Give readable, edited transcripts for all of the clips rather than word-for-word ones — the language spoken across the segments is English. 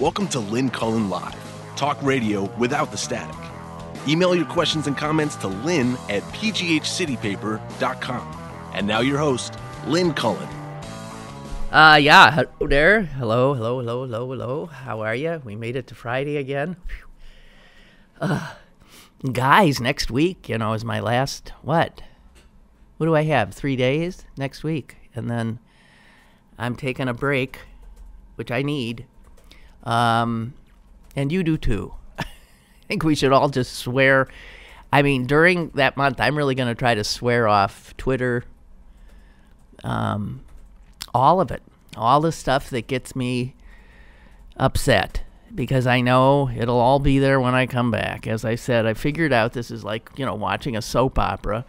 Welcome to Lynn Cullen Live, talk radio without the static. Email your questions and comments to lynn@pghcitypaper.com. And now your host, Lynn Cullen. Yeah, hello there. Hello. How are you? We made it to Friday again. Guys, next week, is my last, what do I have? 3 days next week. And then I'm taking a break, which I need. And you do too. I think we should all just swear. I mean, during that month, I'm really going to try to swear off Twitter, all of it, all the stuff that gets me upset, because I know it'll all be there when I come back. As I said, I figured out this is like, watching a soap opera.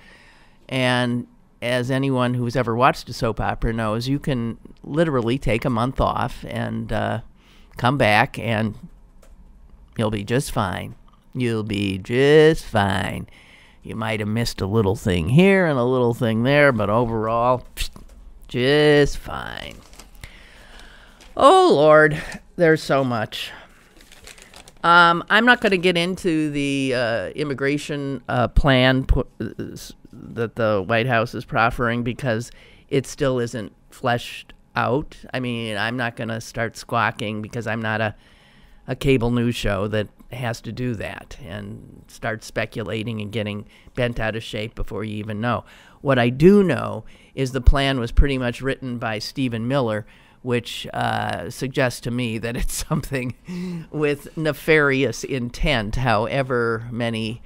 And as anyone who's ever watched a soap opera knows, you can literally take a month off and come back and you'll be just fine. You'll be just fine. You might have missed a little thing here and a little thing there, but overall, just fine. Oh, Lord, there's so much. I'm not going to get into the immigration plan that the White House is proffering because it still isn't fleshed out. I mean, I'm not going to start squawking because I'm not a cable news show that has to do that and start speculating and getting bent out of shape before you even know. What I do know is the plan was pretty much written by Stephen Miller, which suggests to me that it's something with nefarious intent, however many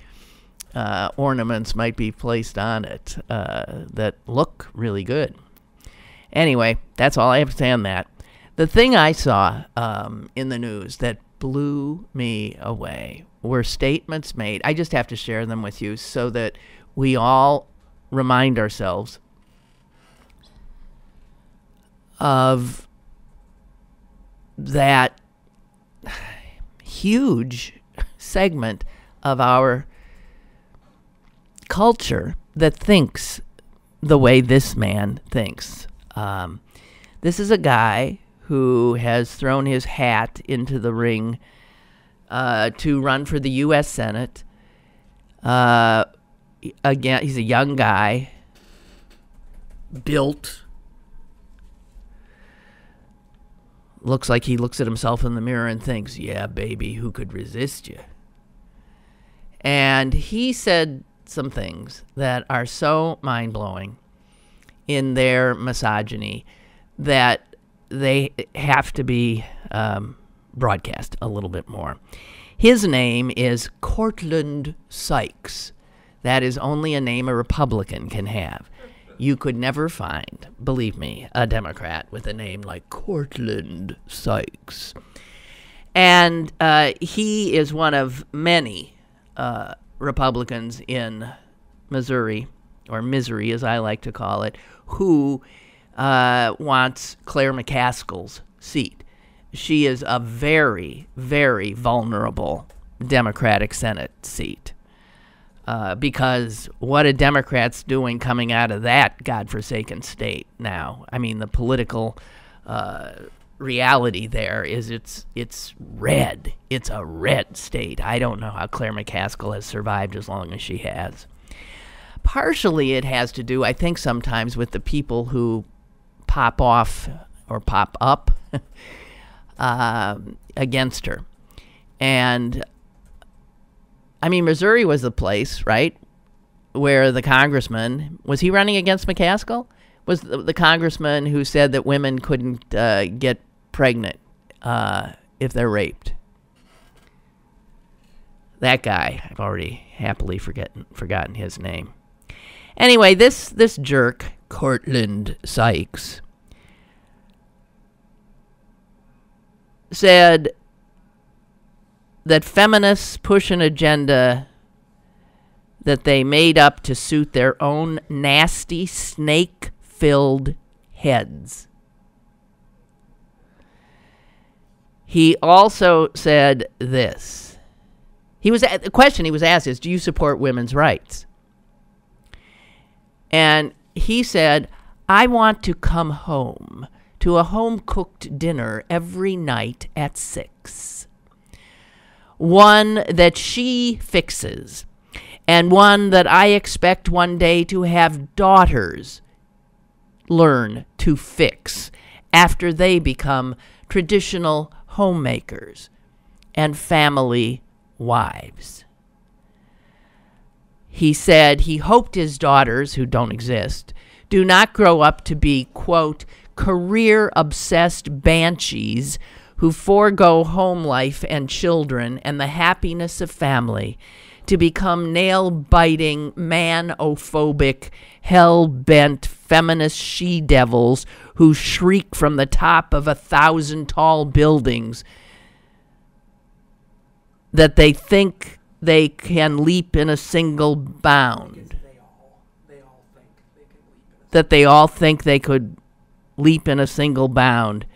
ornaments might be placed on it that look really good. Anyway, that's all I have to say on that. The thing I saw in the news that blew me away were statements made. I just have to share them with you so that we all remind ourselves of that huge segment of our culture that thinks the way this man thinks. This is a guy who has thrown his hat into the ring to run for the U.S. Senate. Again, he's a young guy, built. Looks like he looks at himself in the mirror and thinks, yeah, baby, who could resist you? And he said some things that are so mind-blowing in their misogyny that they have to be broadcast a little bit more. His name is Cortland Sykes. That is only a name a Republican can have. You could never find, believe me, a Democrat with a name like Cortland Sykes. And he is one of many Republicans in Missouri, or Misery as I like to call it, who wants Claire McCaskill's seat. She is a very, very vulnerable Democratic Senate seat. Because what a Democrat's doing coming out of that godforsaken state now. I mean, the political reality there is it's red. It's a red state. I don't know how Claire McCaskill has survived as long as she has. Partially it has to do, I think, sometimes with the people who pop off or pop up against her. And I mean, Missouri was the place, right, where the congressman, was he running against McCaskill? Was the congressman who said that women couldn't get pregnant if they're raped. That guy, I've already happily forgotten his name. Anyway, this jerk, Cortland Sykes, said that feminists push an agenda that they made up to suit their own nasty, snake-filled heads. He also said this. The question he was asked is, do you support women's rights? And he said, I want to come home to to a home-cooked dinner every night at 6. One that she fixes, and one that I expect one day to have daughters learn to fix after they become traditional homemakers and family wives. He said he hoped his daughters, who don't exist, do not grow up to be, quote, career-obsessed banshees who forego home life and children and the happiness of family to become nail-biting, man-ophobic, hell-bent feminist she-devils who shriek from the top of 1,000 tall buildings that they think they can leap in a single bound. That they all think they could leap in a single bound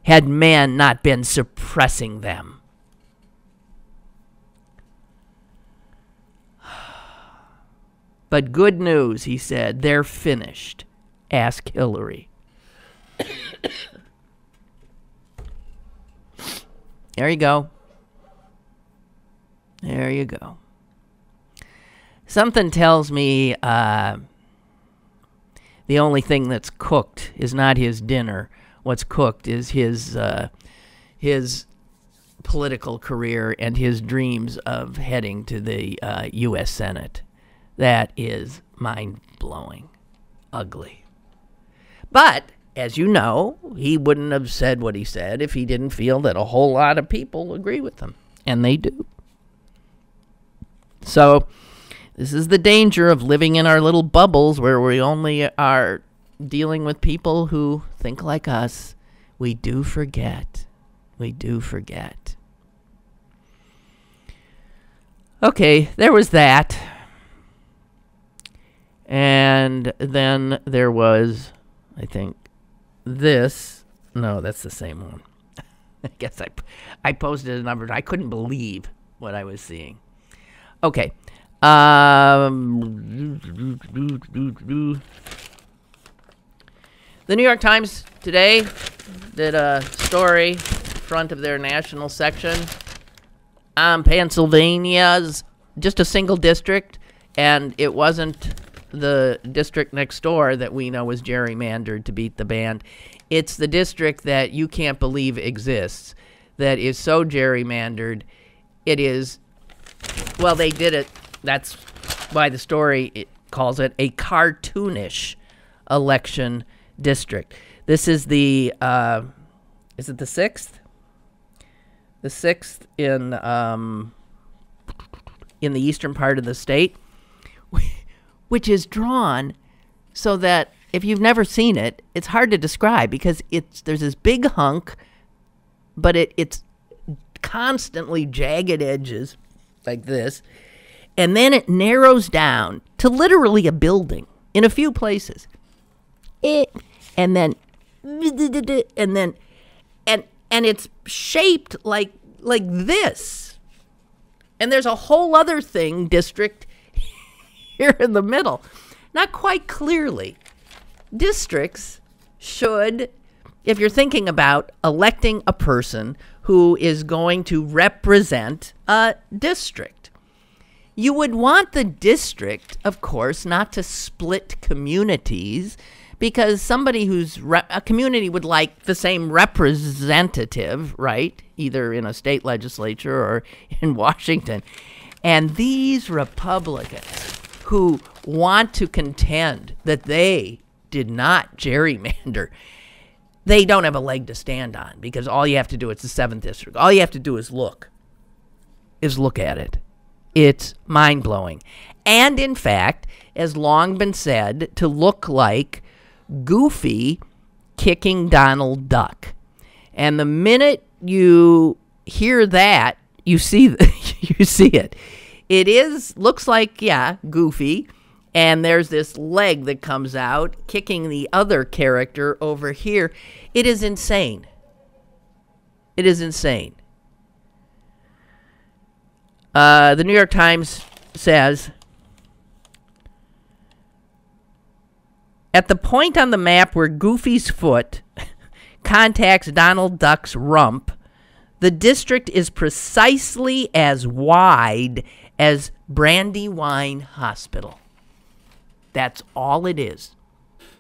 had men not been suppressing them. But good news, he said, they're finished. Ask Hillary. There you go. There you go. Something tells me the only thing that's cooked is not his dinner. What's cooked is his political career and his dreams of heading to the U.S. Senate. That is mind-blowing, ugly. But, as you know, he wouldn't have said what he said if he didn't feel that a whole lot of people agree with him. And they do. So, this is the danger of living in our little bubbles where we only are dealing with people who think like us. We do forget. We do forget. Okay, there was that. And then there was, I think, this. No, that's the same one. I guess I posted a number. I couldn't believe what I was seeing. Okay. The New York Times today did a story, front of their national section, on Pennsylvania's, just a single district, and it wasn't the district next door that we know was gerrymandered to beat the band. It's the district that you can't believe exists, that is so gerrymandered, it is, well, they did it. That's why the story calls it a cartoonish election district. This is the, is it the 6th? The 6th in the eastern part of the state, which is drawn so that if you've never seen it, it's hard to describe because there's this big hunk, but it's constantly jagged edges like this, and then it narrows down to literally a building in a few places. And then it's shaped like this. And there's a whole other district here in the middle. Not quite clearly. Districts should, if you're thinking about electing a person who is going to represent a district, you would want the district, of course, not to split communities, because somebody who's a community would like the same representative, right? Either in a state legislature or in Washington. And these Republicans who want to contend that they did not gerrymander, they don't have a leg to stand on, because all you have to do, it's the 7th district. All you have to do is look at it. It's mind-blowing. And in fact, has long been said to look like Goofy kicking Donald Duck. And the minute you hear that, you see it. It looks like, yeah, Goofy, and there's this leg that comes out kicking the other character over here. It is insane. It is insane. The New York Times says, at the point on the map where Goofy's foot contacts Donald Duck's rump, the district is precisely as wide as Brandywine Hospital. That's all it is.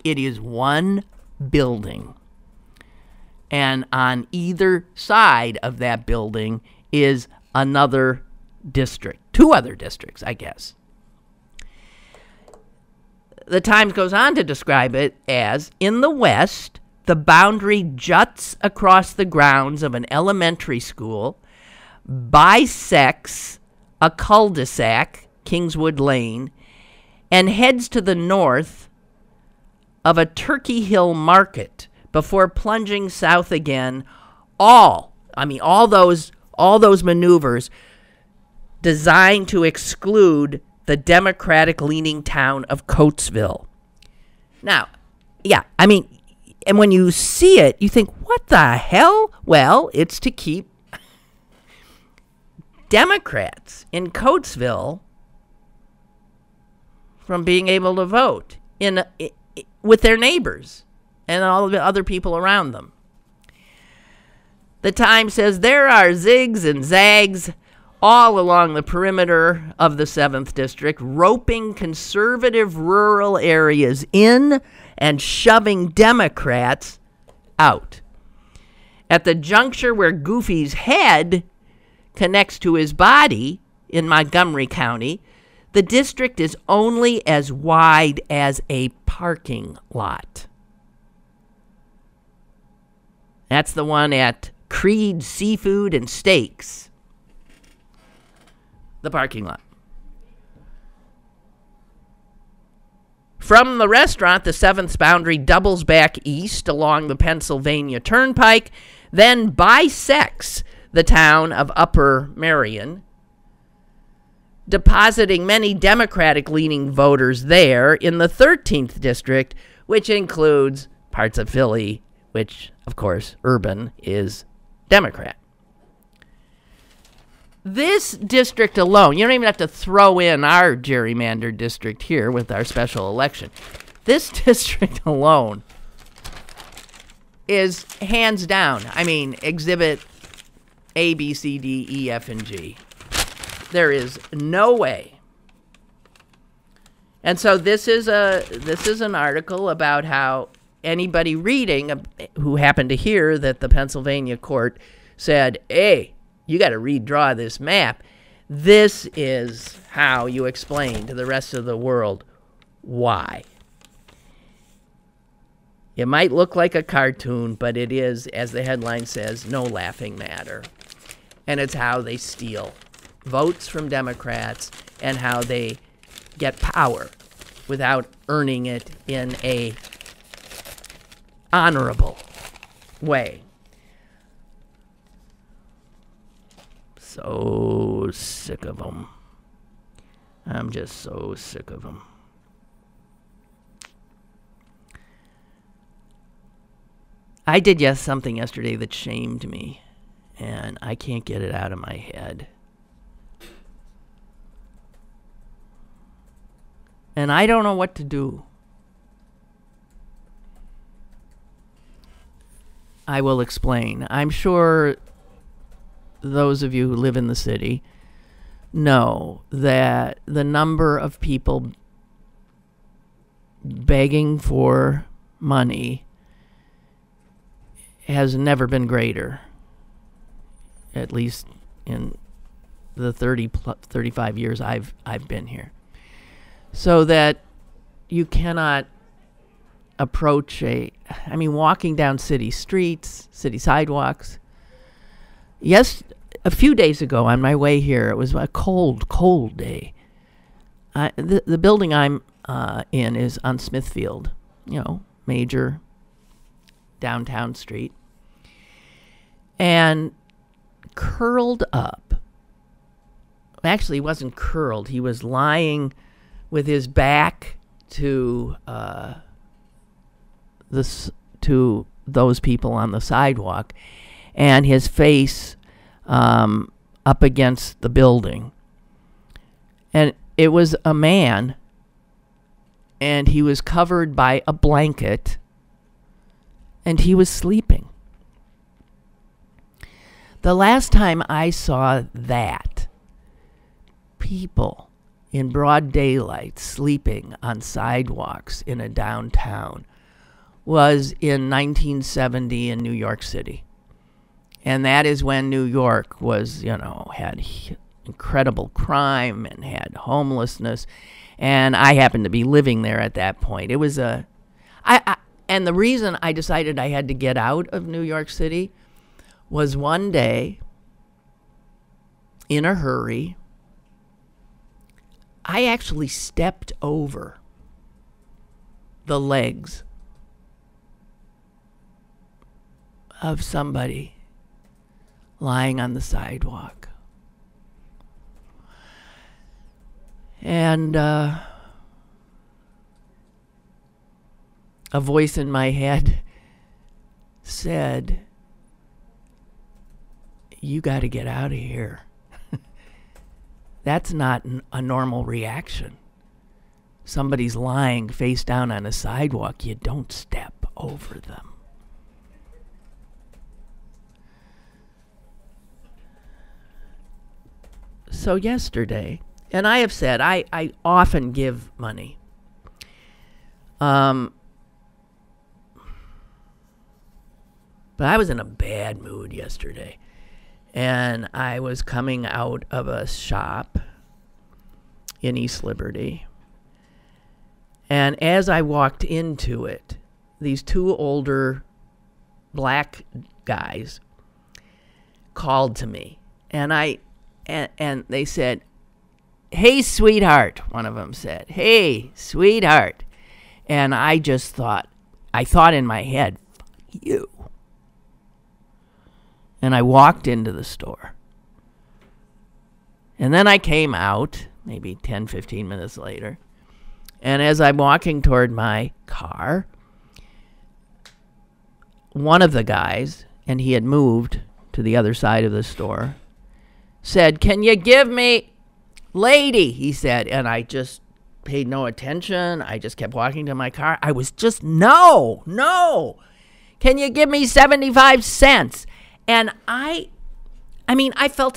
It is one building. And on either side of that building is another district. 2 other districts, I guess. The Times goes on to describe it as, in the west, the boundary juts across the grounds of an elementary school, bisects a cul-de-sac, Kingswood Lane, and heads to the north of a Turkey Hill market before plunging south again. All those maneuvers designed to exclude the Democratic-leaning town of Coatesville. Now, and when you see it, you think, what the hell? Well, it's to keep Democrats in Coatesville from being able to vote with their neighbors and all the other people around them. The Times says there are zigs and zags all along the perimeter of the 7th District, roping conservative rural areas in and shoving Democrats out. At the juncture where Goofy's head connects to his body in Montgomery County, the district is only as wide as a parking lot. That's the one at Creed Seafood and Steaks. The parking lot. From the restaurant, the 7th boundary doubles back east along the Pennsylvania Turnpike, then bisects the town of Upper Marion, depositing many Democratic-leaning voters there in the 13th District, which includes parts of Philly, which, of course, urban is Democrat. This district alone, you don't even have to throw in our gerrymandered district here with our special election. This district alone is hands down, exhibit A, B, C, D, E, F, and G. There is no way. And so this is an article about how anybody reading who happened to hear that the Pennsylvania court said, hey, you got to redraw this map. This is how you explain to the rest of the world why. It might look like a cartoon, but it is, as the headline says, no laughing matter. And it's how they steal votes from Democrats and how they get power without earning it in a honorable way. So sick of them. I'm just so sick of them. I did something yesterday that shamed me, and I can't get it out of my head. And I don't know what to do. I will explain. I'm sure those of you who live in the city know that the number of people begging for money has never been greater, at least in the 35 years I've been here. So that you cannot approach walking down city streets, city sidewalks. Yes, a few days ago on my way here, it was a cold day. The building I'm in is on Smithfield, major downtown street. And curled up. Actually, he wasn't curled. He was lying with his back to those people on the sidewalk, and his face up against the building. And it was a man, and he was covered by a blanket, and he was sleeping. The last time I saw that, people in broad daylight sleeping on sidewalks in a downtown, was in 1970 in New York City. And that is when New York was, had incredible crime and had homelessness. And I happened to be living there at that point. It was and the reason I decided I had to get out of New York City was one day, in a hurry, I actually stepped over the legs of somebody lying on the sidewalk. And a voice in my head said, "You got to get out of here." That's not a normal reaction. Somebody's lying face down on a sidewalk. You don't step over them. So yesterday, and I have said I often give money. But I was in a bad mood yesterday. And I was coming out of a shop in East Liberty. And as I walked into it, these two older black guys called to me. And and they said, "Hey, sweetheart," one of them said. "Hey, sweetheart." And I thought in my head, "Fuck you." And I walked into the store. And then I came out, maybe 10, 15 minutes later. And as I'm walking toward my car, one of the guys, and he had moved to the other side of the store, said, "Can you give me, lady," he said. And I just paid no attention. I just kept walking to my car. I was just, no. Can you give me 75 cents? And I felt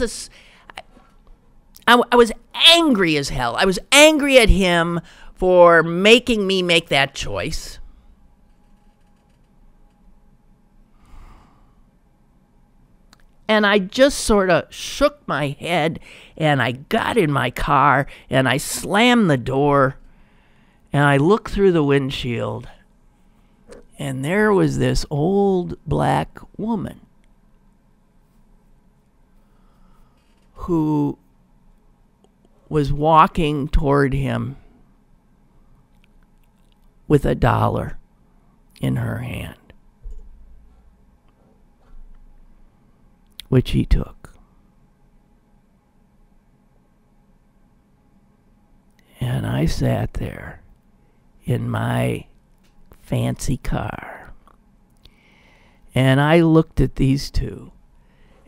I was angry as hell. I was angry at him for making me make that choice. And I just sort of shook my head, and I got in my car, and I slammed the door, and I looked through the windshield, and there was this old black woman who was walking toward him with $1 in her hand, which he took. And I sat there in my fancy car, and I looked at these two,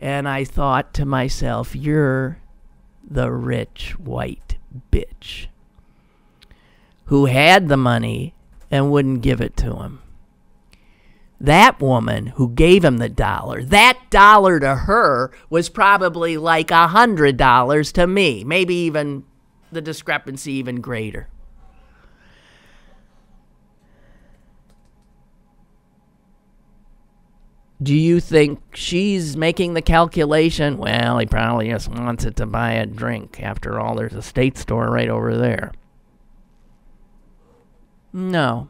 and I thought to myself, "You're the rich white bitch who had the money and wouldn't give it to him. That woman who gave him the $1, that $1 to her was probably like $100 to me, maybe even the discrepancy even greater." Do you think she's making the calculation? Well, he probably just wants it to buy a drink. After all, there's a state store right over there. No.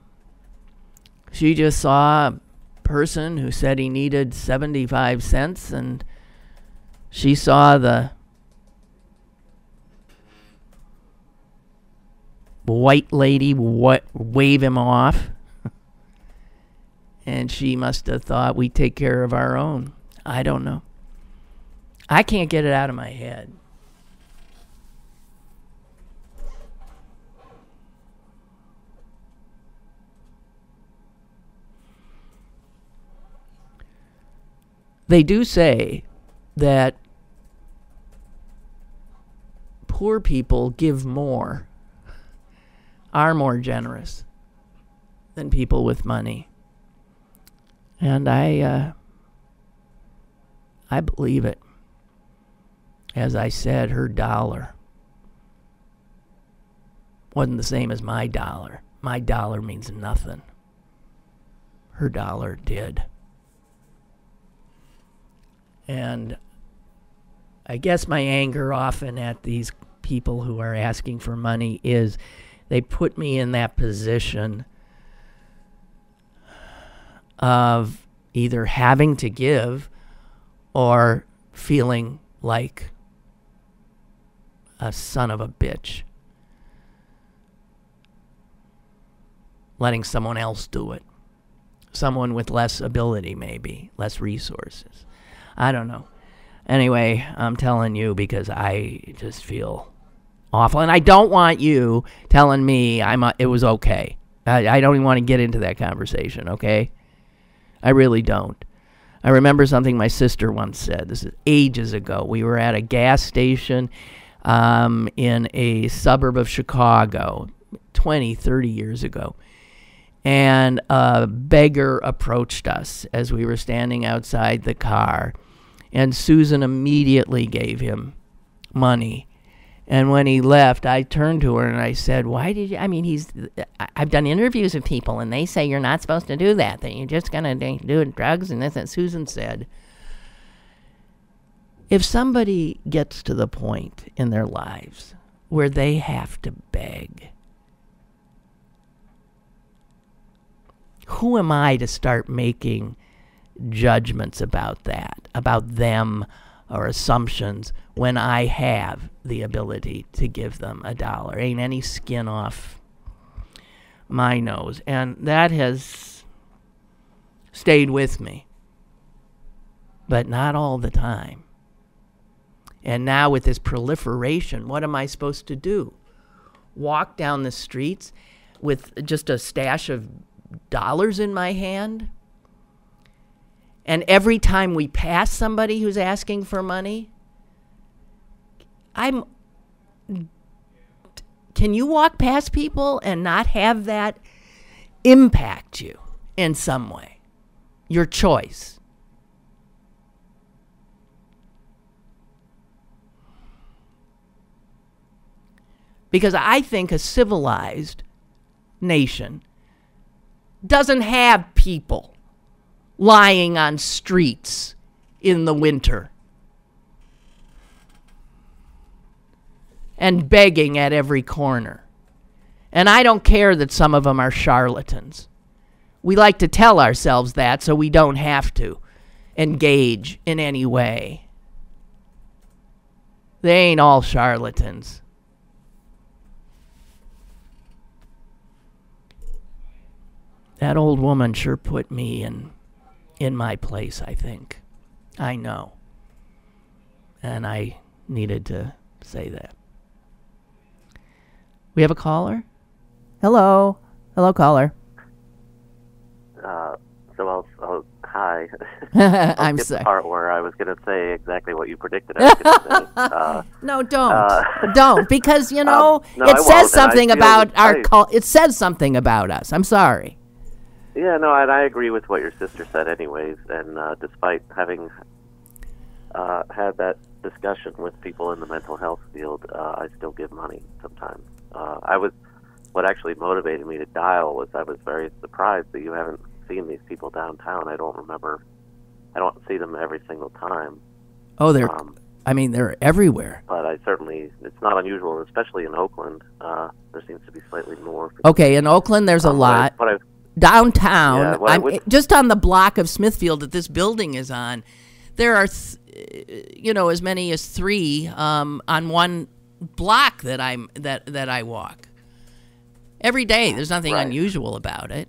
She just saw a person who said he needed 75 cents, and she saw the white lady wave him off. And she must have thought, we take care of our own. I don't know. I can't get it out of my head. They do say that poor people give more, are more generous than people with money. And I I believe it. As I said, her dollar wasn't the same as my dollar. My dollar means nothing. Her dollar did. And I guess my anger often at these people who are asking for money is they put me in that position of either having to give or feeling like a son of a bitch. Letting someone else do it. Someone with less ability, maybe, less resources. I don't know. Anyway, I'm telling you because I just feel awful. And I don't want you telling me it was okay. I don't even want to get into that conversation, okay? I really don't. I remember something my sister once said. This is ages ago. We were at a gas station in a suburb of Chicago 20, 30 years ago. And a beggar approached us as we were standing outside the car. And Susan immediately gave him money. And when he left, I turned to her and I said, why did you, I've done interviews with people and they say you're not supposed to do that you're just going to do drugs and this. And Susan said, if somebody gets to the point in their lives where they have to beg, who am I to start making judgments about that, about them, or assumptions when I have the ability to give them $1? Ain't any skin off my nose. And that has stayed with me, but not all the time. And now with this proliferation, what am I supposed to do? Walk down the streets with just a stash of dollars in my hand? And every time we pass somebody who's asking for money, can you walk past people and not have that impact you in some way? Your choice. Because I think a civilized nation doesn't have people lying on streets in the winter and begging at every corner. And I don't care that some of them are charlatans. We like to tell ourselves that so we don't have to engage in any way. They ain't all charlatans. That old woman sure put me in my place, I think. I know. And I needed to say that. We have a caller? Hello. Hello, caller. Hi. I'm skip sorry. the part where I was going to say exactly what you predicted I was going to say. No, don't. Don't, because, no, it says something about it says something about us. I'm sorry. Yeah, no, and I agree with what your sister said anyways, and despite having had that discussion with people in the mental health field, I still give money sometimes. What actually motivated me to dial was I was very surprised that you haven't seen these people downtown. I don't see them every single time. Oh, they're everywhere. But it's not unusual, especially in Oakland. There seems to be slightly more. Okay, in Oakland there's a lot. Downtown, just on the block of Smithfield that this building is on, there are, as many as 3 on one block that I walk every day. There's nothing unusual about it.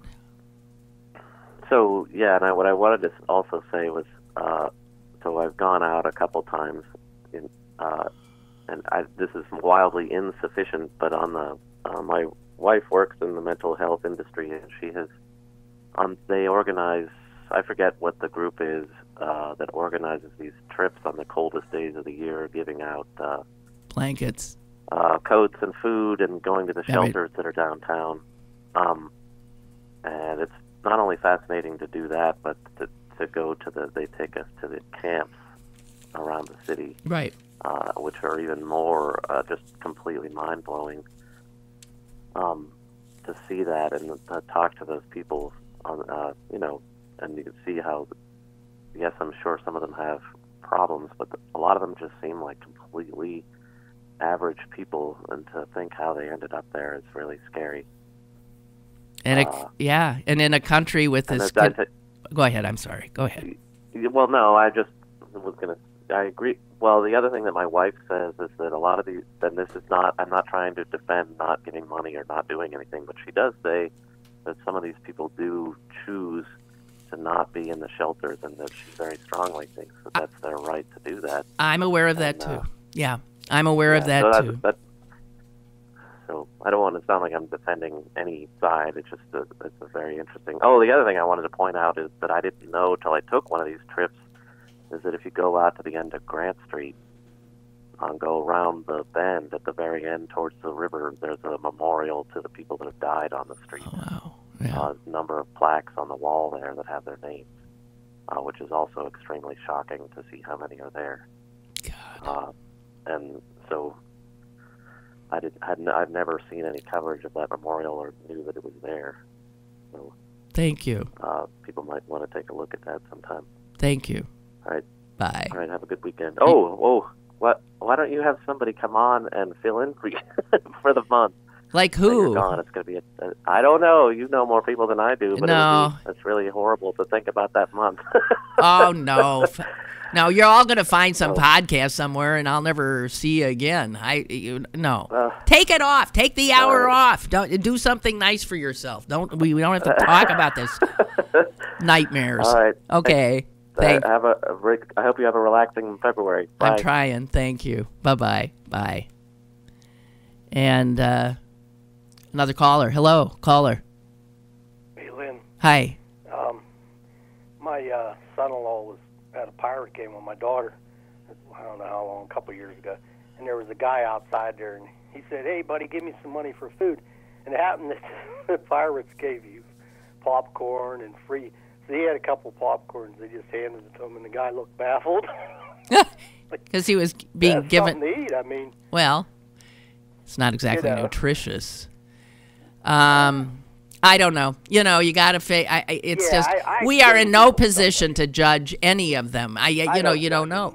So yeah, and what I wanted to also say was, so I've gone out a couple times, this is wildly insufficient, but my wife works in the mental health industry, and she has. They organize. I forget what the group is that organizes these trips on the coldest days of the year, giving out blankets, coats, and food, and going to the shelters that are downtown. And it's not only fascinating to do that, but to go to they take us to the camps around the city, Right. Which are even more just completely mind-blowing. To see that and talk to those people, and you can see how, yes, I'm sure some of them have problems, but a lot of them just seem like completely average people, and to think how they ended up there is really scary. And and in a country with this... Go ahead, I'm sorry. Go ahead. Well, no, I just was going to... I agree. Well, the other thing that my wife says is that a lot of these... And this is not... I'm not trying to defend not giving money or not doing anything, but she does say that some of these people do choose to not be in the shelters, and that she very strongly thinks that that's their right to do that. I'm aware of that, too. Yeah, I'm aware of that, too. So I don't want to sound like I'm defending any side. It's just it's a very interesting... Oh, the other thing I wanted to point out is that I didn't know till I took one of these trips is that if you go out to the end of Grant Street and go around the bend at the very end towards the river, there's a memorial to the people that have died on the street. Oh, wow. Yeah. A number of plaques on the wall there that have their names, which is also extremely shocking to see how many are there. God. And so I've never seen any coverage of that memorial or knew that it was there. So thank you. People might want to take a look at that sometime. Thank you. All right. Bye. All right. Have a good weekend. What? Why don't you have somebody come on and fill in for you for the month? Like who? Gone. It's going to be I don't know. You know more people than I do, but no. It's really horrible to think about that month. Oh, no. No, you're all going to find some podcast somewhere, and I'll never see you again. No. Take it off. Take the hour off. Don't do something nice for yourself. We don't have to talk about this nightmares. All right. Okay. I hope you have a relaxing February. Bye. I'm trying. Thank you. Bye-bye. Bye. And another caller. Hello, caller. Hey, Lynn. Hi. My son-in-law was at a pirate game with my daughter, I don't know how long, a couple of years ago, and there was a guy outside there, and he said, "Hey, buddy, give me some money for food." And it happened that the pirates gave you popcorn and free. So he had a couple of popcorns. They just handed it to him, and the guy looked baffled. Because he was being given... something to eat, I mean. Well, it's not exactly nutritious. I don't know. You got to we are in no position to judge any of them. You don't know. You don't know.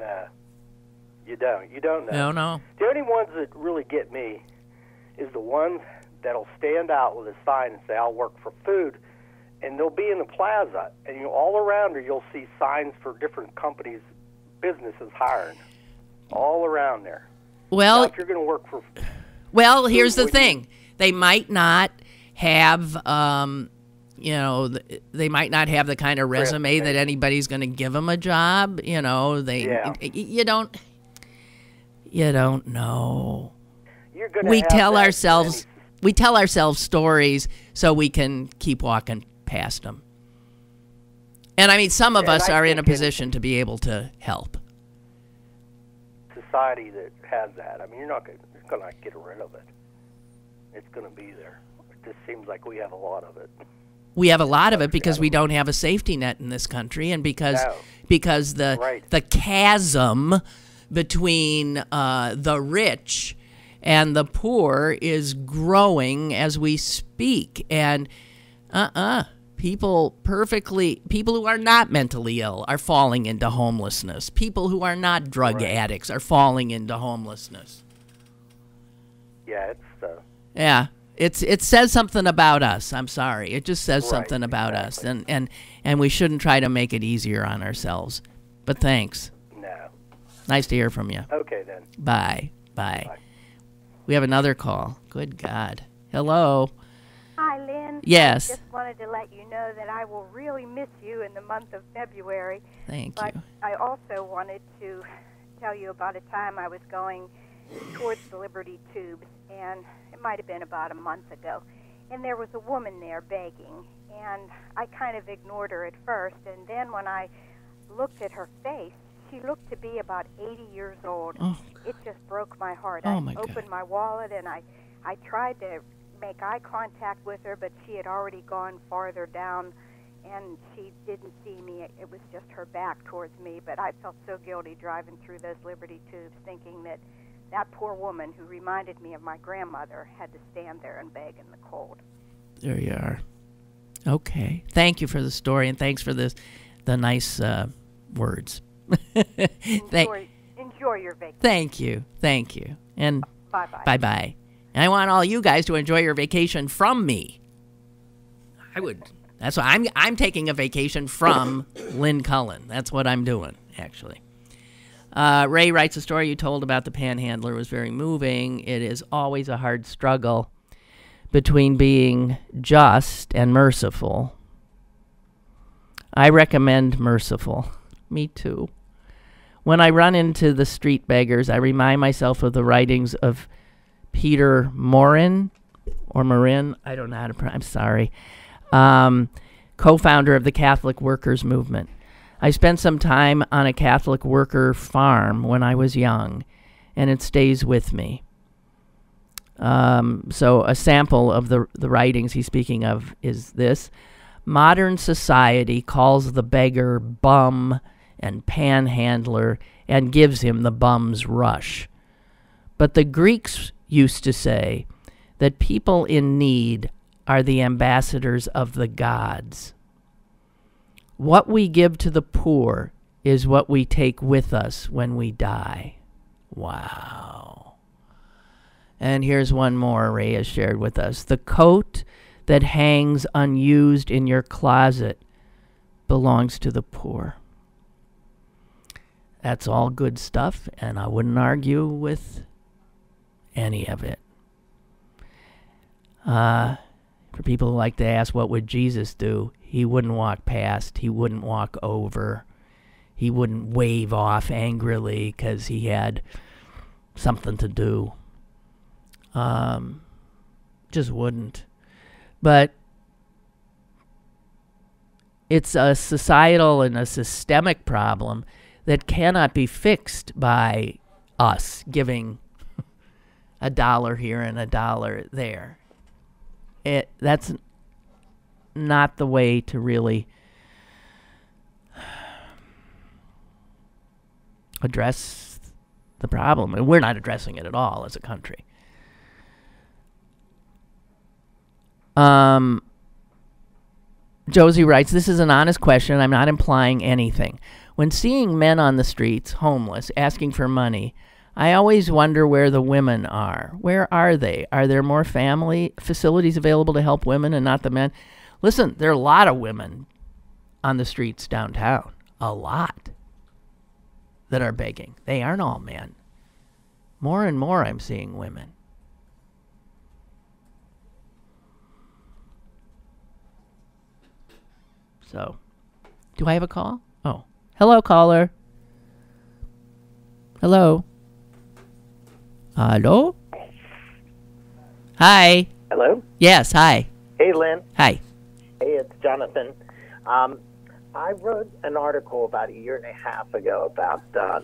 No. The only ones that really get me is the ones that'll stand out with a sign and say, "I'll work for food." And they'll be in the plaza, and all around her you'll see signs for different companies, businesses hiring, all around there. Well, now, if you're going to work for... Well, here's the thing. They might not have, they might not have the kind of resume that anybody's going to give them a job. You don't know. You're gonna we have tell ourselves stories so we can keep walking past them. And I mean, some of us are in a position to be able to help. Society that has that, I mean, you're not going to get rid of it. It's going to be there. It just seems like we have a lot of it. We have a lot of it because we don't have a safety net in this country, and because the chasm between the rich and the poor is growing as we speak. And people who are not mentally ill are falling into homelessness. People who are not drug addicts are falling into homelessness. Yeah, it says something about us. I'm sorry. It just says something about us, and we shouldn't try to make it easier on ourselves. But thanks. No. Nice to hear from you. Okay, then. Bye. We have another call. Good God. Hello. Hi, Lynn. Yes. I just wanted to let you know that I will really miss you in the month of February. Thank you. But I also wanted to tell you about a time I was going towards the Liberty Tubes, and it might have been about a month ago, and there was a woman there begging, and I kind of ignored her at first, and then when I looked at her face, she looked to be about 80 years old. Oh, it just broke my heart. I opened my wallet, and I tried to make eye contact with her, but she had already gone farther down and she didn't see me. It was just her back towards me, but I felt so guilty driving through those Liberty tubes thinking that that poor woman who reminded me of my grandmother had to stand there and beg in the cold. There you are. Okay. Thank you for the story, and thanks for the nice words. Enjoy your vacation. Thank you. Thank you. And bye-bye. Bye-bye. And I want all you guys to enjoy your vacation from me. I would. That's why I'm taking a vacation from Lynn Cullen. That's what I'm doing, actually. Ray writes, a story you told about the panhandler was very moving. It is always a hard struggle between being just and merciful. I recommend merciful. Me too. When I run into the street beggars, I remind myself of the writings of Peter Morin, or Marin, I don't know how to pronounce, I'm sorry, co-founder of the Catholic Workers Movement. I spent some time on a Catholic worker farm when I was young, and it stays with me. So a sample of the writings he's speaking of is this. Modern society calls the beggar bum and panhandler and gives him the bum's rush. But the Greeks used to say that people in need are the ambassadors of the gods. What we give to the poor is what we take with us when we die. Wow. And here's one more Ray has shared with us. The coat that hangs unused in your closet belongs to the poor. That's all good stuff, and I wouldn't argue with any of it. For people who like to ask, what would Jesus do? He wouldn't walk past. He wouldn't walk over. He wouldn't wave off angrily because he had something to do. Just wouldn't. But it's a societal and a systemic problem that cannot be fixed by us giving $1 here and $1 there. That's not the way to really address the problem. And we're not addressing it at all as a country. Josie writes, this is an honest question. I'm not implying anything. When seeing men on the streets, homeless, asking for money, I always wonder where the women are. Where are they? Are there more family facilities available to help women and not the men? Listen, there are a lot of women on the streets downtown. A lot that are begging. They aren't all men. More and more I'm seeing women. So, do I have a call? Oh. Hello, caller. Hello. Hello? Hi. Hello? Yes, hi. Hey, Lynn. Hi. Hey, it's Jonathan. I wrote an article about 1.5 years ago about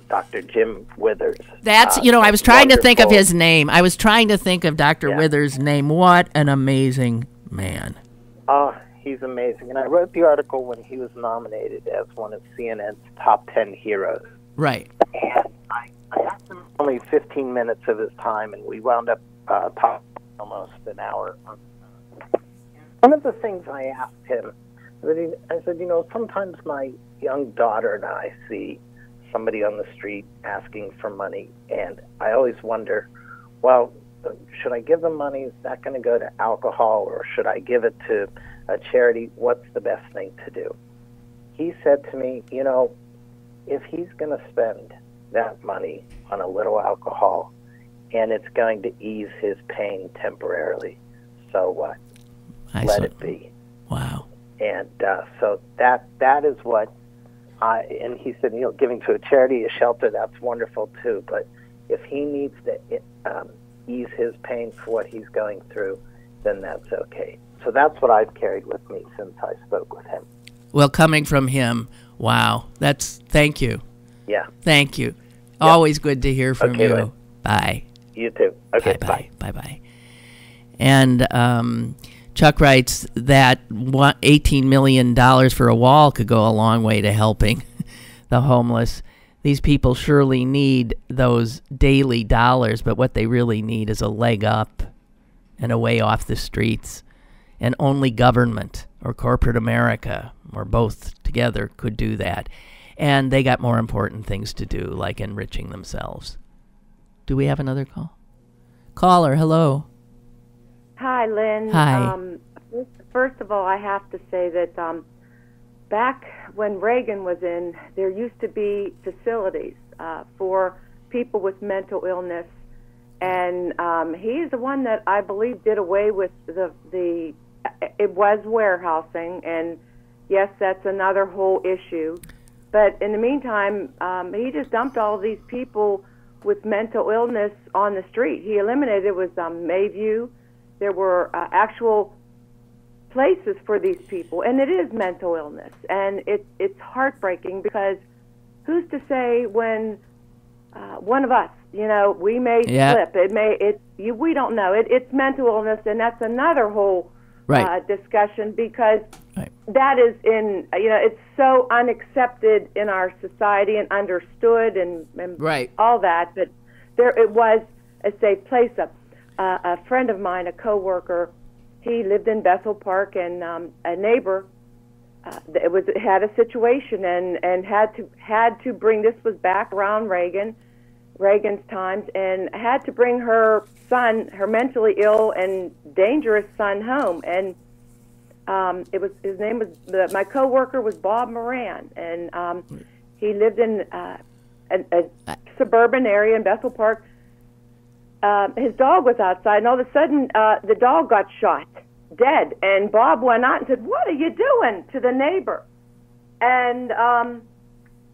Dr. Jim Withers. That's, I was trying to think of wonderful. his name. I was trying to think of Dr. Yeah. Withers' name. What an amazing man. He's amazing. And I wrote the article when he was nominated as one of CNN's top 10 heroes. Right. And I asked him only 15 minutes of his time, and we wound up talking almost an hour. One of the things I asked him, I said, sometimes my young daughter and I see somebody on the street asking for money, and I always wonder, well, should I give them money? Is that going to go to alcohol, or should I give it to a charity? What's the best thing to do? He said to me, if he's going to spend that money on a little alcohol and it's going to ease his pain temporarily, so what? Let it be. Wow. And so that is what and he said, giving to a charity, a shelter, that's wonderful too. But if he needs to ease his pain for what he's going through, then that's okay. So that's what I've carried with me since I spoke with him. Well, coming from him, wow. Thank you. Yeah. Thank you. Yeah. Always good to hear from Okay, you. Lynn. Bye. You too. Okay, Bye-bye. Bye-bye. And Chuck writes that $18 million for a wall could go a long way to helping the homeless. These people surely need those daily dollars, but what they really need is a leg up and a way off the streets. And only government or corporate America, or both together, could do that. And they got more important things to do, like enriching themselves. Do we have another call? Caller, hello. Hi, Lynn. Hi. First of all, I have to say that back when Reagan was in, there used to be facilities for people with mental illness, and he's the one that I believe did away with the it was warehousing, and yes, that's another whole issue. But in the meantime, he just dumped all of these people with mental illness on the street. He eliminated it was Mayview. There were actual places for these people, and it is mental illness, and it's heartbreaking because who's to say when one of us, we may slip. We don't know. It's mental illness, and that's another whole discussion because that is it's so unaccepted in our society and understood and all that. But it was a safe place. A friend of mine, a coworker, he lived in Bethel Park, and a neighbor had a situation and had to bring. This was back around Reagan's times, and had to bring her son, her mentally ill and dangerous son, home. And his name was my coworker was Bob Moran, and he lived in a suburban area in Bethel Park. His dog was outside, and all of a sudden the dog got shot dead. And Bob went out and said, "What are you doing?" to the neighbor. And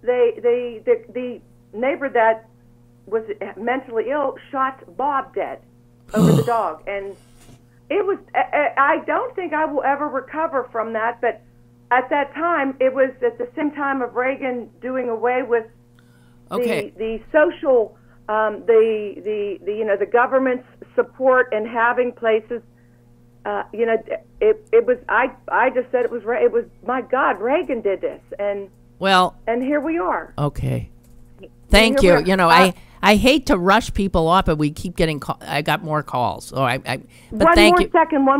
the neighbor that was mentally ill shot Bob dead over the dog. And it was, I don't think I will ever recover from that, but at that time, it was at the same time of Reagan doing away with the social, the government's support and having places. It was. I just said it was. My God, Reagan did this, and here we are. Okay, thank you. I hate to rush people off, but we keep getting. I got more calls. So One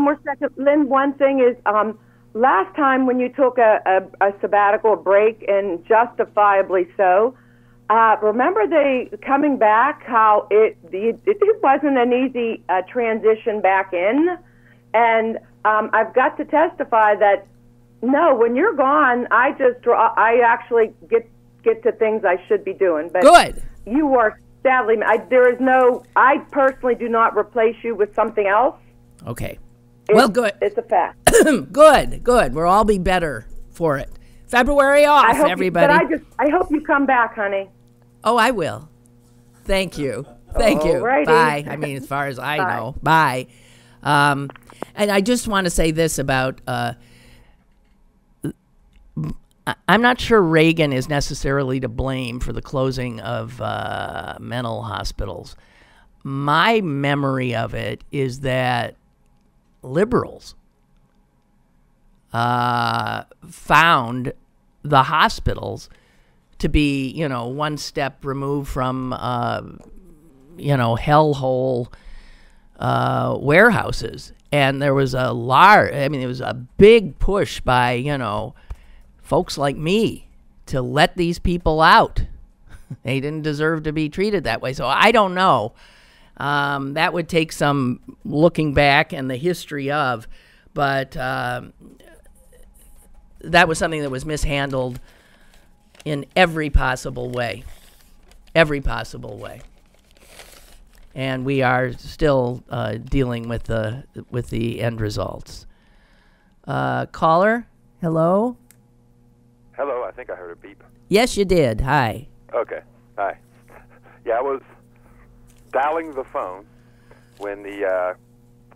more second, Lynn. One thing is, last time when you took a sabbatical break, and justifiably so. Remember coming back, how it wasn't an easy transition back in, and I've got to testify that no, when you're gone, I actually get to things I should be doing. But good, you are sadly. I personally do not replace you with something else. Okay, good. It's a fact. Good. We'll all be better for it. February off, everybody. I hope you come back, honey. Oh, I will. Thank you. Thank you. Bye. I mean, as far as I know. Bye. And I just want to say this about, I'm not sure Reagan is necessarily to blame for the closing of mental hospitals. My memory of it is that liberals found the hospitals to be, one step removed from, hellhole warehouses. And there was it was a big push by, folks like me to let these people out. They didn't deserve to be treated that way. So I don't know. That would take some looking back and the history of, but that was something that was mishandled in every possible way. And we are still dealing with the end results. Caller, hello? Hello, I think I heard a beep. Yes, you did. Hi. Okay, hi. Yeah, I was dialing the phone when the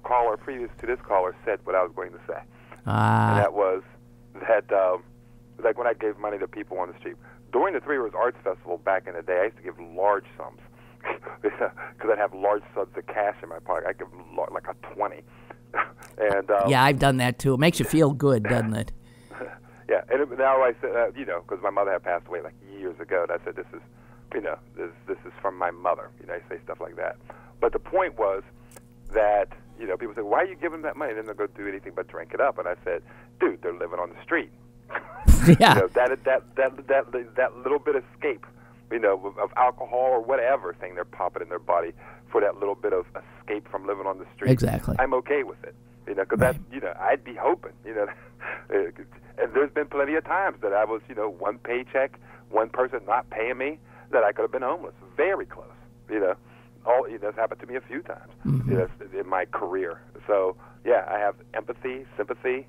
caller previous to this caller said what I was going to say. And that was that, like when I gave money to people on the street. During the Three Rivers Arts Festival back in the day, I used to give large sums because I'd have large sums of cash in my pocket. I'd give like a 20 And yeah, I've done that too. It makes you feel good, doesn't it? Yeah, and now I said, because my mother had passed away like years ago, and I said, this is from my mother. I say stuff like that. But the point was that, people say, why are you giving them that money? Then they'll go do anything but drink it up. And I said, dude, they're living on the street. Yeah. That little bit of escape, of alcohol or whatever thing they're popping in their body for that little bit of escape from living on the street. Exactly. I'm okay with it, because that's, I'd be hoping, and there's been plenty of times that I was, one paycheck, one person not paying me, that I could have been homeless. Very close, That's happened to me a few times, in my career. So, yeah, I have empathy, sympathy,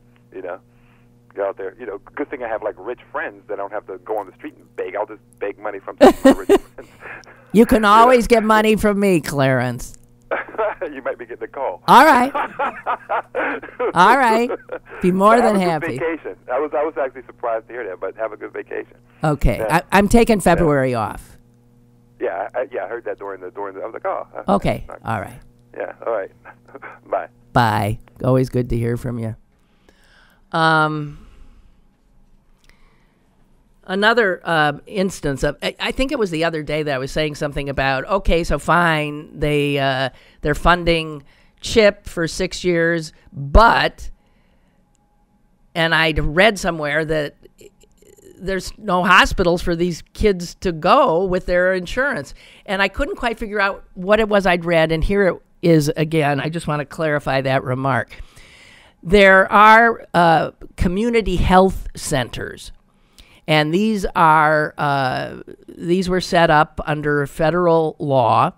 Go out there, good thing I have like rich friends that I don't have to go on the street and beg. I'll just beg money from some of my rich friends. You can always get money from me, Clarence. You might be getting a call. All right. All right. Be more than happy. Vacation. I was actually surprised to hear that, but have a good vacation. Okay. Yeah. I'm taking February off. Yeah, I heard that during the. I was like, oh. Okay. All right. Yeah. All right. Bye. Bye. Always good to hear from you. Another instance of, I think it was the other day that I was saying something about, okay, so fine, they're funding CHIP for 6 years, but, and I'd read somewhere that there's no hospitals for these kids to go with their insurance. And I couldn't quite figure out what it was I'd read, and here it is again. I just want to clarify that remark. There are community health centers, and these were set up under federal law,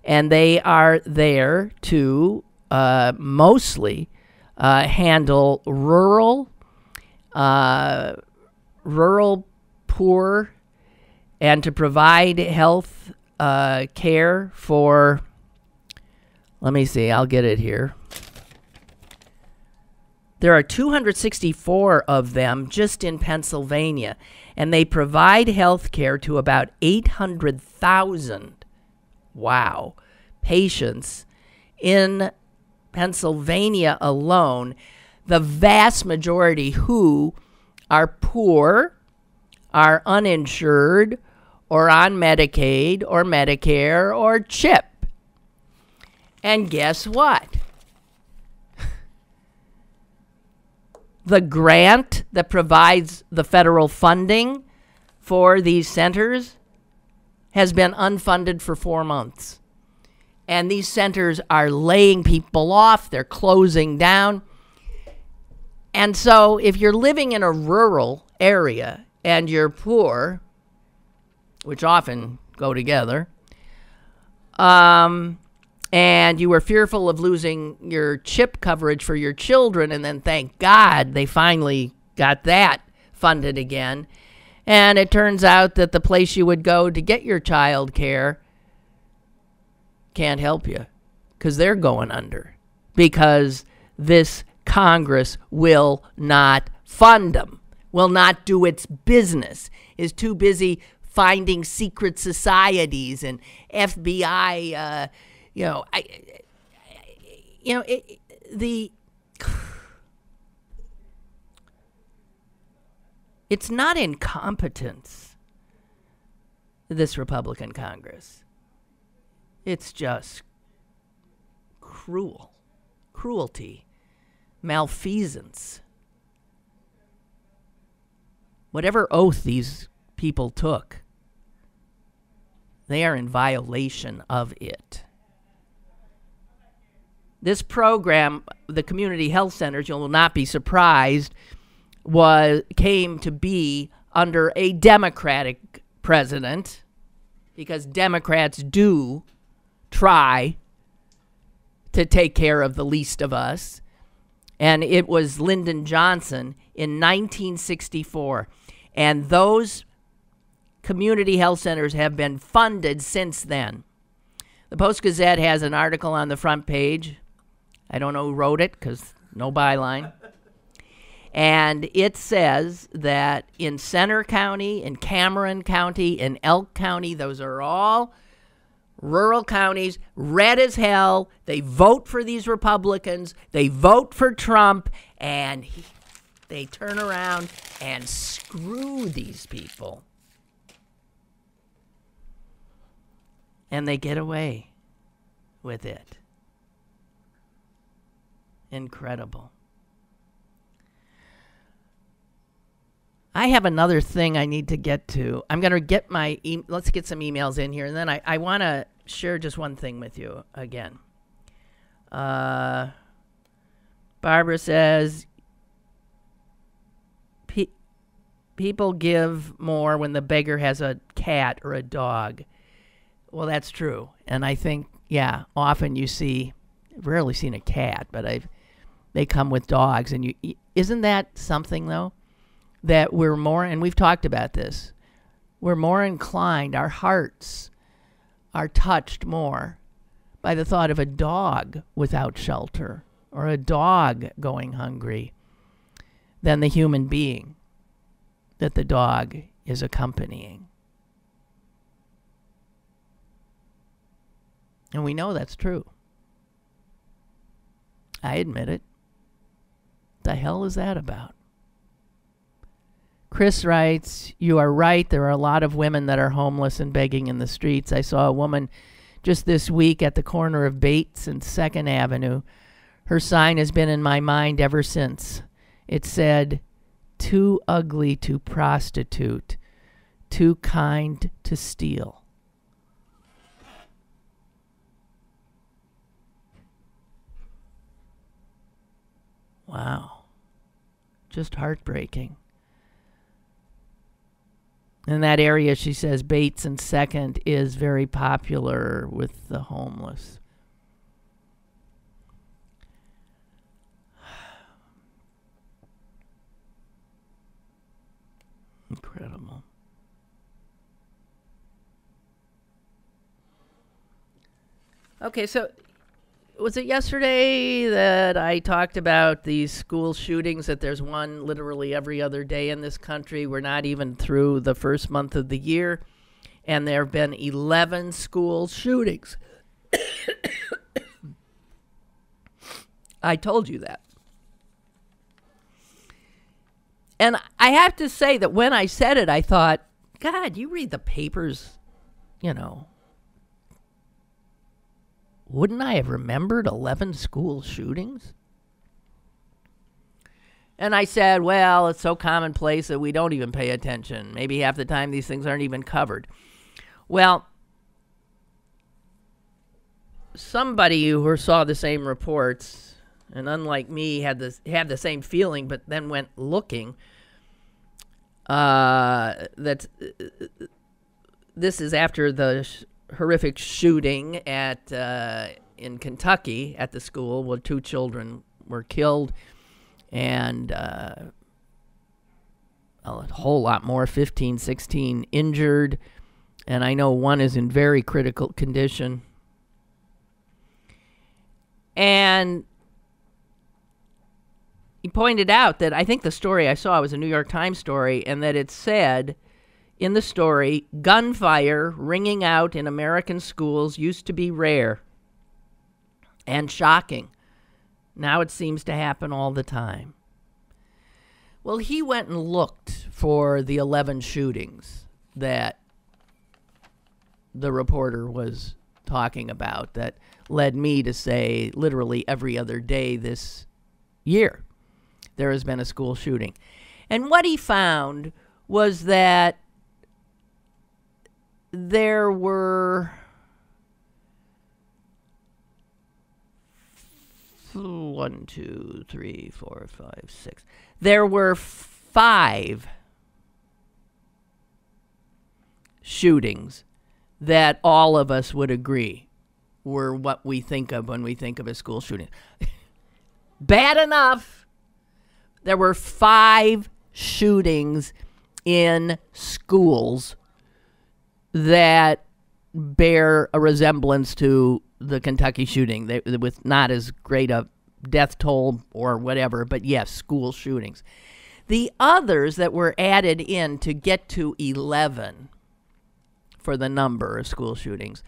and they are there to mostly handle rural poor, and to provide health care for. Let me see. I'll get it here. There are 264 of them just in Pennsylvania, and they provide health care to about 800,000, patients in Pennsylvania alone, the vast majority who are poor, are uninsured, or on Medicaid, or Medicare, or CHIP. And guess what? The grant that provides the federal funding for these centers has been unfunded for 4 months. And these centers are laying people off. They're closing down. And so if you're living in a rural area and you're poor, which often go together, and you were fearful of losing your CHIP coverage for your children, and then thank God they finally got that funded again. And it turns out that the place you would go to get your child care can't help you because they're going under, because this Congress will not fund them, will not do its business, is too busy finding secret societies and FBI it's not incompetence, this Republican Congress. It's just cruelty, malfeasance. Whatever oath these people took, they are in violation of it. This program, the community health centers, you will not be surprised, came to be under a Democratic president, because Democrats do try to take care of the least of us. And it was Lyndon Johnson in 1964. And those community health centers have been funded since then. The Post-Gazette has an article on the front page. I don't know who wrote it because no byline. And it says that in Center County, in Cameron County, in Elk County, those are all rural counties, red as hell. They vote for these Republicans. They vote for Trump, and they turn around and screw these people. And they get away with it. Incredible. I have another thing I need to get to. I'm going to get let's get some emails in here, and then I want to share just one thing with you again. Barbara says, people give more when the beggar has a cat or a dog. Well, that's true. And I think, yeah, often you see, I've rarely seen a cat, but they come with dogs. And isn't that something, though? That we're more, and we've talked about this, we're more inclined, our hearts are touched more by the thought of a dog without shelter or a dog going hungry than the human being that the dog is accompanying. And we know that's true. I admit it. The hell is that about? Chris writes, you are right. There are a lot of women that are homeless and begging in the streets. I saw a woman just this week at the corner of Bates and 2nd Avenue. Her sign has been in my mind ever since. It said, too ugly to prostitute, too kind to steal. Wow. Just heartbreaking. In that area, she says, Bates and 2nd is very popular with the homeless. Incredible. Okay, so was it yesterday that I talked about these school shootings, that there's one literally every other day in this country? We're not even through the first month of the year, and there have been 11 school shootings. I told you that. And I have to say that when I said it, I thought, God, you read the papers, you know. Wouldn't I have remembered 11 school shootings? And I said, well, it's so commonplace that we don't even pay attention. Maybe half the time these things aren't even covered. Well, somebody who saw the same reports, and unlike me, had the same feeling, but then went looking, that this is after the horrific shooting in Kentucky at the school where 2 children were killed and a whole lot more, 15, 16 injured. And I know one is in very critical condition. And he pointed out that I think the story I saw was a New York Times story, and that it said in the story, gunfire ringing out in American schools used to be rare and shocking. Now it seems to happen all the time. Well, he went and looked for the 11 shootings that the reporter was talking about that led me to say literally every other day this year there has been a school shooting. And what he found was that there were 1, 2, 3, 4, 5, 6. There were 5 shootings that all of us would agree were what we think of when we think of a school shooting. Bad enough. There were 5 shootings in schools that bear a resemblance to the Kentucky shooting, with not as great a death toll or whatever, but yes, school shootings. The others that were added in to get to 11 for the number of school shootings,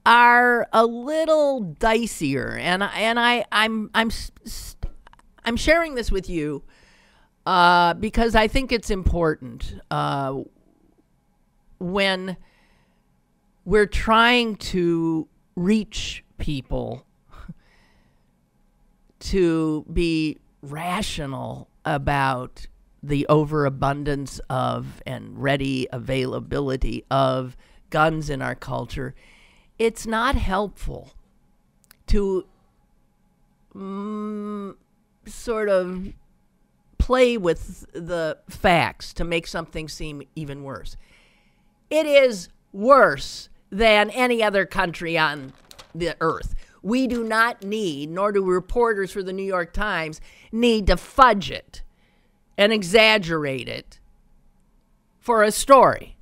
are a little dicier, and I'm sharing this with you because I think it's important when we're trying to reach people to be rational about the overabundance of and ready availability of guns in our culture. It's not helpful to sort of play with the facts to make something seem even worse. It is worse than any other country on the earth. We do not need, nor do reporters for the New York Times, need to fudge it and exaggerate it for a story.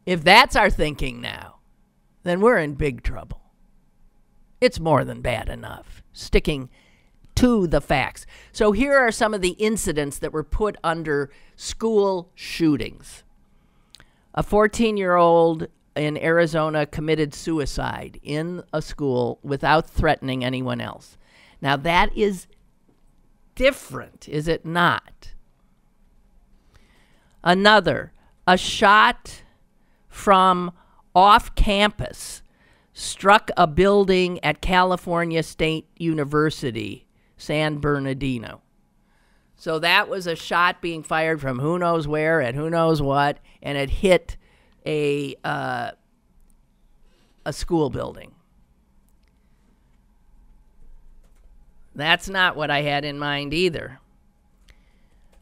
If that's our thinking now, then we're in big trouble. It's more than bad enough sticking to the facts. So here are some of the incidents that were put under school shootings. A 14-year-old in Arizona committed suicide in a school without threatening anyone else. Now that is different, is it not? Another, a shot from off campus struck a building at California State University, San Bernardino. So that was a shot being fired from who knows where and who knows what, and it hit a school building. That's not what I had in mind either.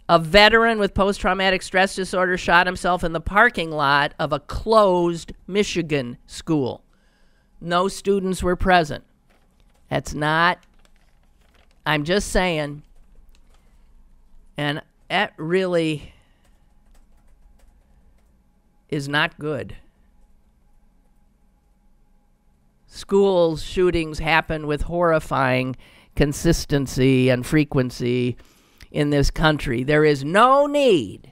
A veteran with post-traumatic stress disorder shot himself in the parking lot of a closed Michigan school. No students were present. That's not, I'm just saying, and that really is not good. School shootings happen with horrifying consistency and frequency in this country. There is no need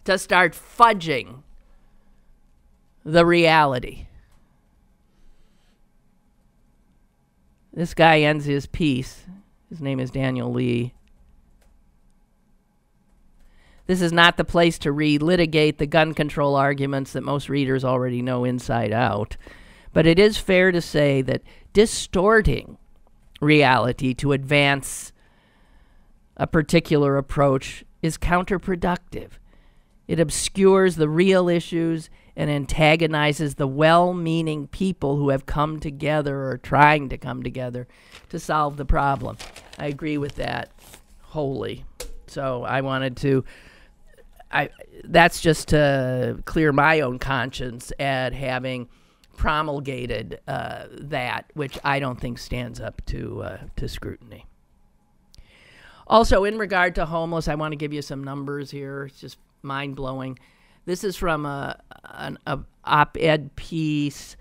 to start fudging the reality. This guy ends his piece. His name is Daniel Lee. This is not the place to relitigate the gun control arguments that most readers already know inside out. But it is fair to say that distorting reality to advance a particular approach is counterproductive. It obscures the real issues and antagonizes the well-meaning people who have come together or are trying to come together to solve the problem. I agree with that wholly. So I wanted to, that's just to clear my own conscience at having promulgated that, which I don't think stands up to scrutiny. Also, in regard to homeless, I want to give you some numbers here. It's just mind-blowing. This is from an op-ed piece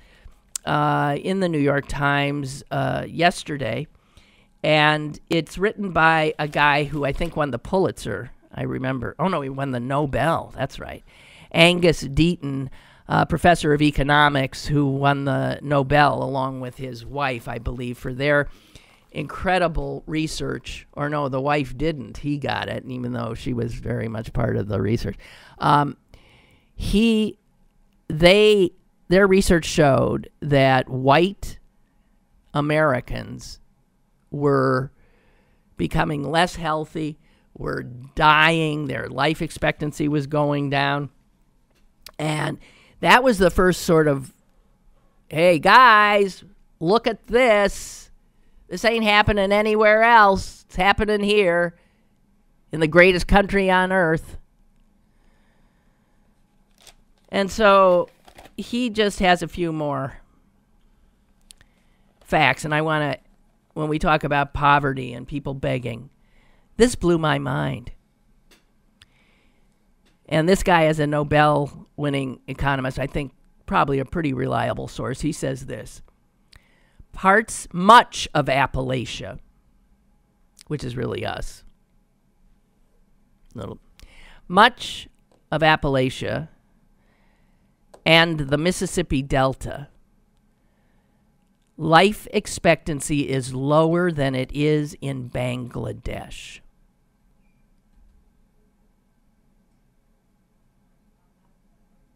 in the New York Times yesterday, and it's written by a guy who I think won the Pulitzer, I remember. Oh, no, he won the Nobel. That's right. Angus Deaton, professor of economics, who won the Nobel along with his wife, I believe, for their incredible research. Or no, the wife didn't. He got it, even though she was very much part of the research. Their research showed that white Americans were becoming less healthy, were dying, their life expectancy was going down. And that was the first sort of, hey guys, look at this. This ain't happening anywhere else. It's happening here in the greatest country on earth. And so he just has a few more facts. And I want to, when we talk about poverty and people begging, this blew my mind. And this guy is a Nobel-winning economist, I think probably a pretty reliable source. He says this: much of Appalachia, which is really us, much of Appalachia and the Mississippi Delta, life expectancy is lower than it is in Bangladesh.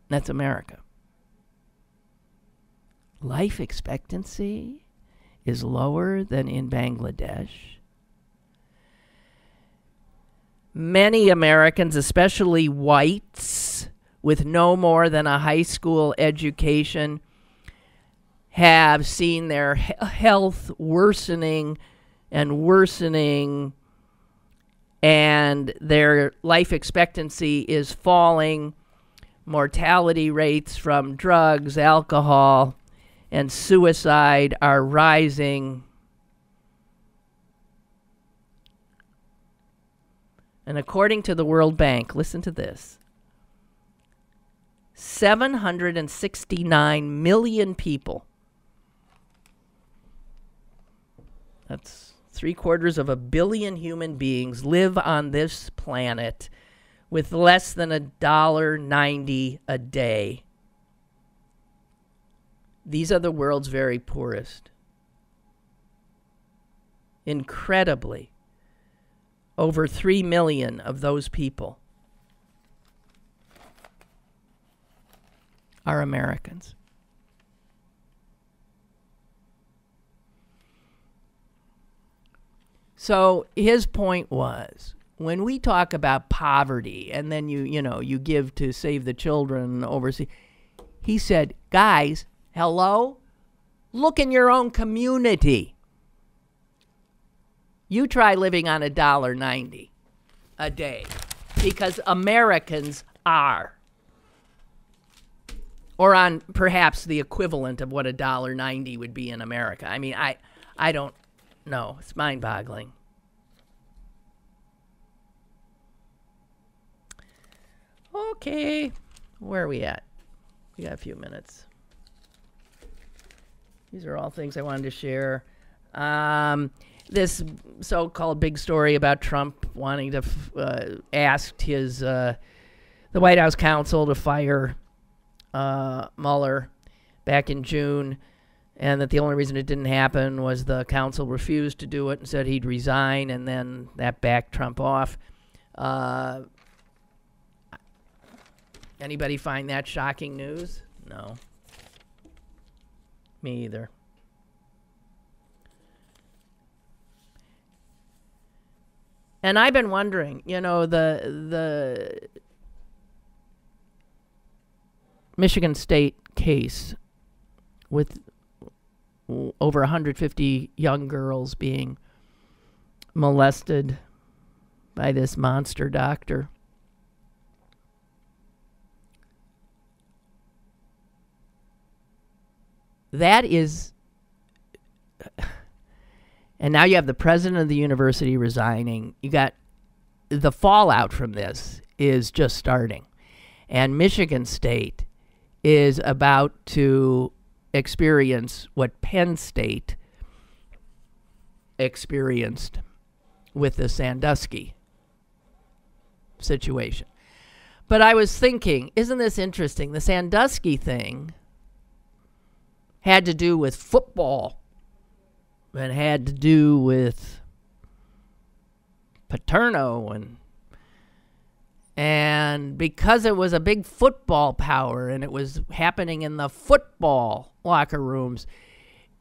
That's America. Life expectancy is lower than in Bangladesh. Many Americans, especially whites with no more than a high school education, have seen their health worsening and worsening, and their life expectancy is falling. Mortality rates from drugs, alcohol, and suicide are rising. And according to the World Bank, listen to this, 769 million people, that's 750 million human beings, live on this planet with less than $1.90 a day. These are the world's very poorest. Incredibly, over 3 million of those people are Americans. So his point was, when we talk about poverty and then you give to Save the Children overseas, he said, guys, hello? Look in your own community. You try living on $1.90 a day, because Americans are. Or on perhaps the equivalent of what $1.90 would be in America. I mean, I don't know. It's mind-boggling. Okay, where are we at? We got a few minutes. These are all things I wanted to share. This so-called big story about Trump wanting to asked his the White House counsel to fire Mueller back in June, and that the only reason it didn't happen was the counsel refused to do it and said he'd resign, and then that backed Trump off. Anybody find that shocking news? No. Me either. And I've been wondering, the Michigan State case with over 150 young girls being molested by this monster doctor. That is, and now you have the president of the university resigning. You got the fallout from this is just starting. And Michigan State is about to experience what Penn State experienced with the Sandusky situation. But I was thinking, isn't this interesting? The Sandusky thing had to do with football. It had to do with Paterno, and because it was a big football power and it was happening in the football locker rooms,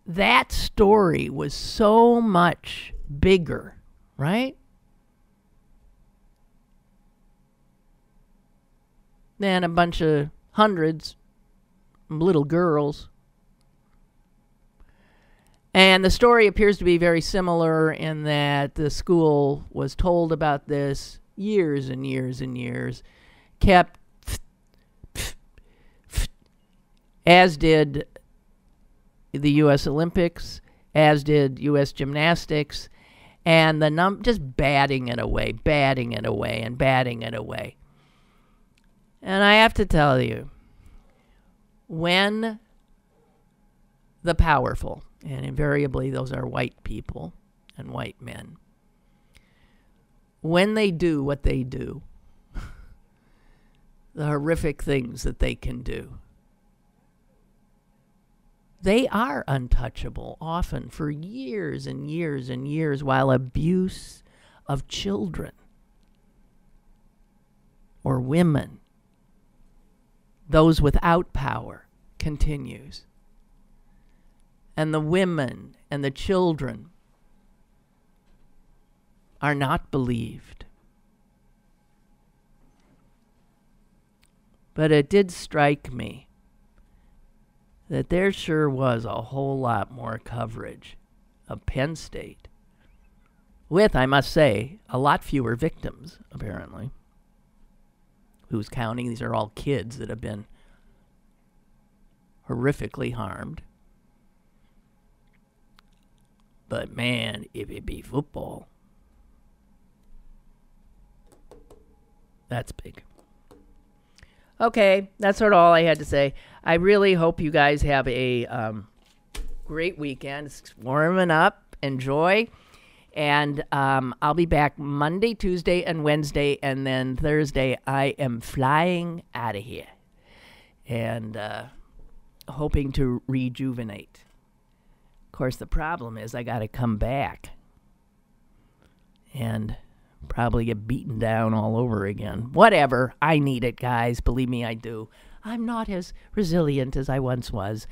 that story was so much bigger, right? Than a bunch of hundreds of little girls. And the story appears to be very similar in that the school was told about this years and years and years, kept, as did the U.S. Olympics, as did U.S. Gymnastics, and the just batting it away, and batting it away. And I have to tell you, when the powerful, and invariably those are white people and white men, when they do what they do, the horrific things that they can do, They are untouchable, often for years and years and years, while abuse of children or women, those without power, continues. And the women and the children are not believed. But it did strike me that there sure was a whole lot more coverage of Penn State, with, I must say, a lot fewer victims, apparently. Who's counting? These are all kids that have been horrifically harmed. But man, if it be football, that's big. Okay, that's sort of all I had to say. I really hope you guys have a great weekend. It's warming up. Enjoy. And I'll be back Monday, Tuesday, and Wednesday. And then Thursday, I am flying out of here. And hoping to rejuvenate. Of course, the problem is I got to come back. And probably get beaten down all over again. Whatever. I need it, guys. Believe me, I do. I'm not as resilient as I once was.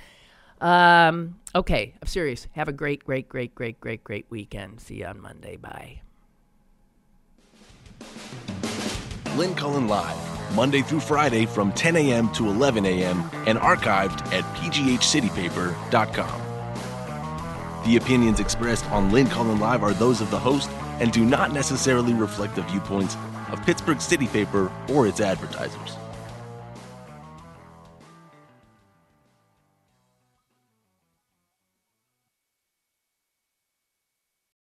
Okay, I'm serious. Have a great weekend. See you on Monday. Bye. Lynn Cullen Live, Monday through Friday from 10 a.m. to 11 a.m. and archived at pghcitypaper.com. The opinions expressed on Lynn Cullen Live are those of the host and do not necessarily reflect the viewpoints of Pittsburgh City Paper or its advertisers.